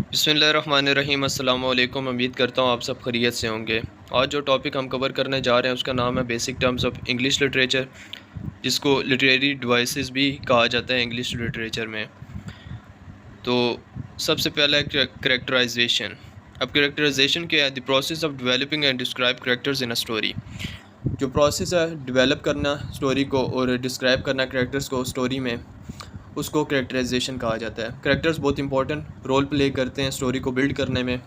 बिस्मिल्लाहिर्रहमानिर्रहीम। अस्सलाम वालेकुम। उम्मीद करता हूँ आप सब खैरियत से होंगे। आज जो टॉपिक हम कवर करने जा रहे हैं उसका नाम है basic terms of English literature, जिसको लिटरेरी डिवाइसेस भी कहा जाता है इंग्लिश लिटरेचर में। तो सबसे पहला है करेक्टराइजेशन। अब करेक्टराइजेशन क्या है? The process of developing and describe characters in a story. जो प्रोसेस है डेवलप करना स्टोरी को और डिस्क्राइब करना करेक्टर्स को स्टोरी में, उसको करेक्टराइजेशन कहा जाता है। करेक्टर्स बहुत इंपॉर्टेंट रोल प्ले करते हैं स्टोरी को बिल्ड करने में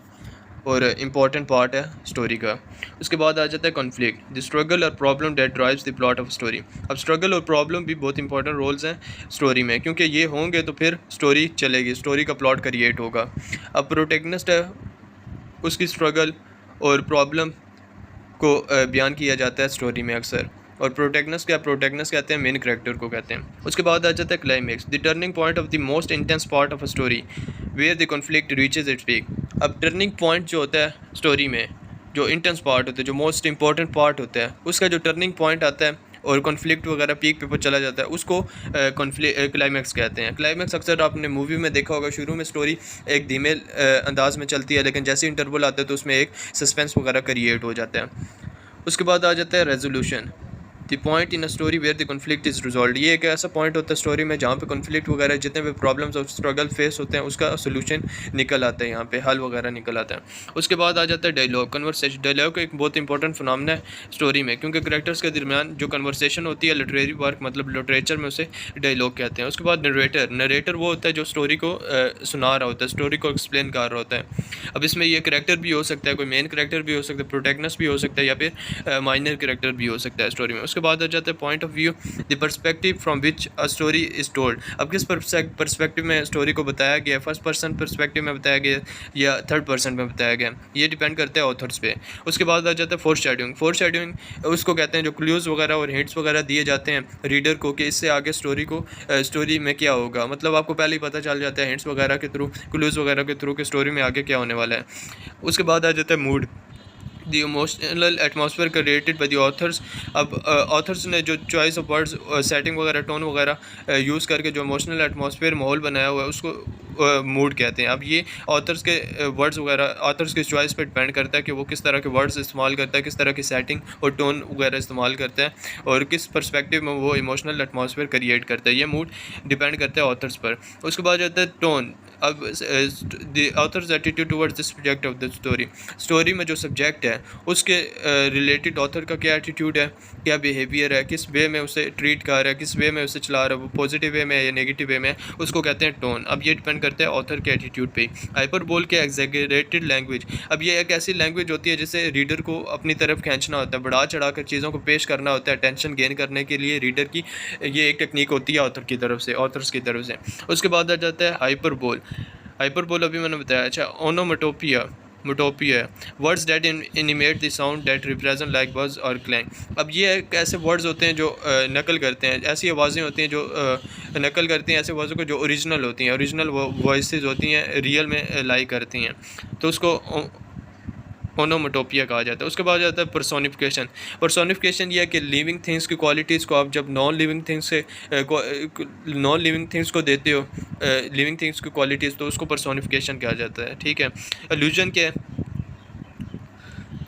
और इम्पॉर्टेंट पार्ट है स्टोरी का। उसके बाद आ जाता है कॉन्फ्लिक्ट, द स्ट्रगल और problem that drives the plot of story. अब स्ट्रगल और प्रॉब्लम भी बहुत इंपॉर्टेंट रोल्स हैं स्टोरी में, क्योंकि ये होंगे तो फिर स्टोरी चलेगी, स्टोरी का प्लॉट क्रिएट होगा। अब प्रोटैगनिस्ट है, उसकी स्ट्रगल और प्रॉब्लम को बयान किया जाता है स्टोरी में अक्सर। और प्रोटैगनिस्ट कहते हैं मेन कैरेक्टर को कहते हैं। उसके बाद आ जाता है climax, the turning point of the most intense part of a story where the conflict reaches its peak. अब टर्निंग पॉइंट जो होता है स्टोरी में, जो इंटेंस पार्ट होता है, जो मोस्ट इंपॉर्टेंट पार्ट होता है, उसका जो टर्निंग पॉइंट आता है और कॉन्फ्लिक्ट वगैरह पीक पे चला जाता है, उसको क्लाइमैक्स कहते हैं। क्लाइमैक्स अक्सर आपने मूवी में देखा होगा, शुरू में स्टोरी एक धीमे अंदाज में चलती है, लेकिन जैसे इंटरवल आता है तो उसमें एक सस्पेंस वगैरह क्रिएट हो जाता है। उसके बाद आ जाता है resolution, the point in a story where the conflict is resolve. ये एक ऐसा पॉइंट होता है स्टोरी में जहाँ पे कॉन्फ्लिक्ट वगैरह जितने भी प्रॉब्लम्स और स्ट्रगल फेस होते हैं उसका सोल्यूशन निकल आता है, यहाँ पे हल वगैरह निकल आता है। उसके बाद आ जाता है डायलॉग, कन्वर्सेशन। डायलॉग एक बहुत इंपॉर्टेंट फिनोमेना है स्टोरी में, क्योंकि करेक्टर्स के दरमियान जो कन्वर्सेशन होती है लिटरेरी वर्क मतलब लिटरेचर में उसे डायलॉग कहते हैं। उसके बाद नरेटर वो होता है जो स्टोरी को सुना रहा होता है, स्टोरी को एक्सप्लेन कर रहा होता है। अब इसमें ये करेक्टर भी हो सकता है, कोई मेन करेक्टर भी हो सकता है, प्रोटैगनिस्ट भी हो सकता है, या फिर माइनर करेक्टर भी हो सकता है स्टोरी में। उसके बाद आ जाता है point of view, the perspective from which a story is told. अब किस पर्सपेक्टिव में स्टोरी को बताया गया, फर्स्ट पर्सन पर्सपेक्टिव में बताया गया या थर्ड पर्सन में बताया गया, ये डिपेंड करता है ऑथर्स पे। उसके बाद आ जाता है फोरशैडोइंग उसको कहते हैं जो क्लूज़ वगैरह और हिंट्स वगैरह दिए जाते हैं रीडर को कि इससे आगे स्टोरी में क्या होगा। मतलब आपको पहले ही पता चल जाता है हिंट्स वगैरह के थ्रू, क्लूज़ वगैरह के थ्रू कि स्टोरी में आगे क्या होने वाला है। उसके बाद आ जाता है mood, the emotional atmosphere created by the author's. अब ऑथर्स ने जो चॉइस ऑफ वर्ड्स, सेटिंग वगैरह, टोन वगैरह यूज़ करके जो इमोशनल एटमॉस्फेयर माहौल बनाया हुआ है उसको मूड कहते हैं। अब ये ऑथर्स के वर्ड्स वगैरह ऑथर्स की चॉइस पर डिपेंड करता है कि वो किस तरह के वर्ड्स इस्तेमाल करता है, किस तरह की सेटिंग और टोन वगैरह इस्तेमाल करता है और किस पर्सपेक्टिव में वो इमोशनल एटमॉस्फेयर क्रिएट करता है। ये मूड डिपेंड करता है ऑथर्स पर। उसके बाद जाता है टोन। अब the author's attitude towards the subject of the story. Story में जो सब्जेक्ट है उसके रिलेटेड ऑथर का क्या एटीट्यूड है, क्या बिहेवियर है, किस वे में उसे ट्रीट कर रहा है, किस वे में उसे चला रहा है, वो पॉजिटिव वे में या नेगेटिव वे में, उसको कहते हैं टोन। अब ये डिपेंड करता है ऑथर के एटीट्यूड पे। हाइपरबोल के एग्जैगरेटेड लैंग्वेज। अब ये एक ऐसी लैंग्वेज होती है जिसे रीडर को अपनी तरफ खींचना होता है, बढ़ा चढ़ा कर चीज़ों को पेश करना होता है, अटेंशन गेन करने के लिए रीडर की ये एक टेक्निक होती है ऑथर की तरफ से, ऑथर्स की तरफ से। उसके बाद आ जाता है हाइपरबोल अभी मैंने बताया। अच्छा, onomatopoeia, words that imitate the sound that represent like buzz और क्लैंग। अब ये एक ऐसे वर्ड्स होते हैं जो नकल करते हैं, ऐसी आवाज़ें होती हैं जो नकल करती हैं ऐसे आवाज़ों को जो ओरिजिनल होती हैं, ओरिजिनल वॉइसेस होती हैं, रियल में लाई करती हैं, तो उसको ओनोमोटोपिया कहा जाता है। उसके बाद जाता है पर्सोनिफिकेशन ये है कि लिविंग थिंग्स की क्वालिटीज़ को आप जब नॉन लिविंग थिंग्स को देते हो, लिविंग थिंग्स की क्वालिटीज़, तो उसको पर्सोनिफिकेशन कहा जाता है। ठीक है। एल्यूजन क्या है?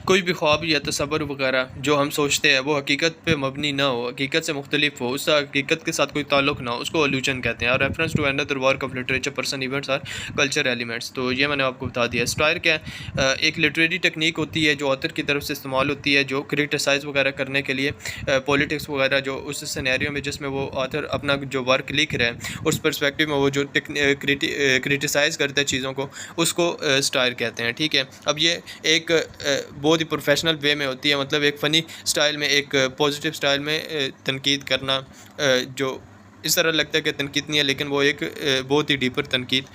कोई भी ख्वाब या तसव्वुर वगैरह जो हम सोचते हैं वो हकीकत पे मबनी ना हो, हकीकत से मुख्तलिफ हो, उसका हकीकत के साथ कोई ताल्लुक ना हो, उसको एल्यूजन कहते हैं। और reference to another work of literature, person, events और कल्चर एलिमेंट्स। तो ये मैंने आपको बता दिया। स्टायर क्या है? एक लिटरेरी टेक्निक होती है जो ऑथर की तरफ से इस्तेमाल होती है, जो क्रिटिसाइज़ वगैरह करने के लिए, पॉलिटिक्स वगैरह जो उस सिनेरियो में जिसमें वो ऑथर अपना जो वर्क लिख रहे हैं उस पर्सपेक्टिव में वो जो क्रिटिसाइज़ करता है चीज़ों को, उसको स्टायर कहते हैं। ठीक है। अब ये एक बहुत ही प्रोफेशनल वे में होती है, मतलब एक फ़नी स्टाइल में, एक पॉजिटिव स्टाइल में तनकीद करना, जो इस तरह लगता है कि तनकीद नहीं है लेकिन वो एक बहुत ही डीपर तनकीद,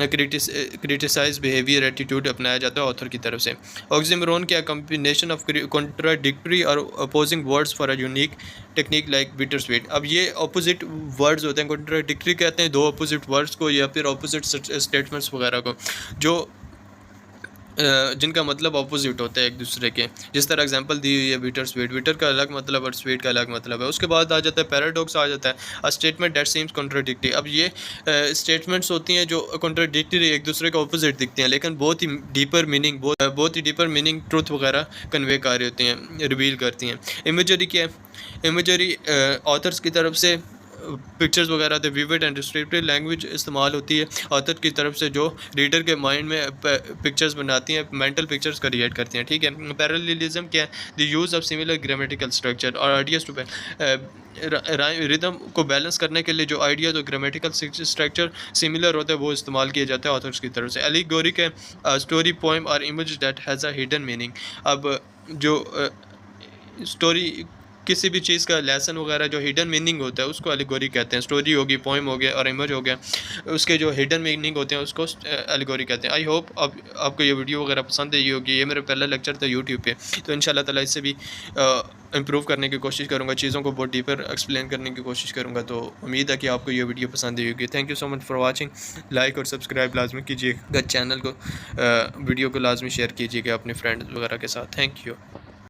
क्रिटिसाइज बिहेवियर, एटीट्यूड अपनाया जाता है ऑथर की तरफ से। ऑक्सीमोरन क्या? कॉम्बिनेशन ऑफ कॉन्ट्राडिक्टरी और opposing words for a unique technique like bitter sweet. अब ये अपोजिट वर्ड्स होते हैं, कॉन्ट्राडिक्टरी कहते हैं दो अपोजिट वर्ड्स को या फिर अपोजिट स्टेटमेंट्स वगैरह को, जो जिनका मतलब अपोजिट होता है एक दूसरे के। जिस तरह एग्जांपल दी हुई है बिटर स्वीट, बिटर का अलग मतलब और स्वीट का अलग मतलब है। उसके बाद आ जाता है पैराडॉक्स, आ जाता है a statement that seems contradictory. अब ये स्टेटमेंट्स होती हैं जो कॉन्ट्राडिक्टरी, एक दूसरे के अपोजिट दिखती हैं, लेकिन बहुत ही डीपर मीनिंग, बहुत ही डीपर मीनिंग, ट्रुथ वगैरह कन्वे कर रही होती हैं, रिवील करती हैं। इमेजरी क्या है? इमेजरी ऑथर्स की तरफ से पिक्चर्स वगैरह the vivid and descriptive language इस्तेमाल होती है ऑथर की तरफ से, जो रीडर के माइंड में पिक्चर्स बनाती हैं, मेंटल पिक्चर्स क्रिएट करती हैं, ठीक है। पैरेललिज्म क्या है? The use of similar grammatical structure और आइडियाज टू रिदम को बैलेंस करने के लिए जो आइडियाज और ग्रामेटिकल स्ट्रक्चर सिमिलर होते हैं वो इस्तेमाल किए जाते हैं ऑथर्स की तरफ से। एलिगोरिक है स्टोरी, पोइम और image that has a hidden meaning. अब जो स्टोरी, किसी भी चीज़ का लेसन वगैरह जो हिडन मीनिंग होता है उसको एलिगोरी कहते हैं। स्टोरी होगी, पोइम हो गया और इमेज हो गया, उसके जो हिडन मीनिंग होते हैं उसको एलिगोरी कहते हैं। आई होप आपको ये वीडियो वगैरह पसंद आई होगी। ये मेरा पहला लेक्चर था यूट्यूब पे, तो इंशाल्लाह ताला इससे भी इम्प्रूव करने की कोशिश करूँगा, चीज़ों को बहुत डीपर एक्सप्लेन करने की कोशिश करूँगा। तो उम्मीद है कि आपको ये वीडियो पसंद आई होगी। Thank you so much for watching. Like और सब्सक्राइब लाजमी कीजिएगा चैनल को, वीडियो को लाजमी शेयर कीजिएगा अपने फ्रेंड्स वगैरह के साथ। Thank you.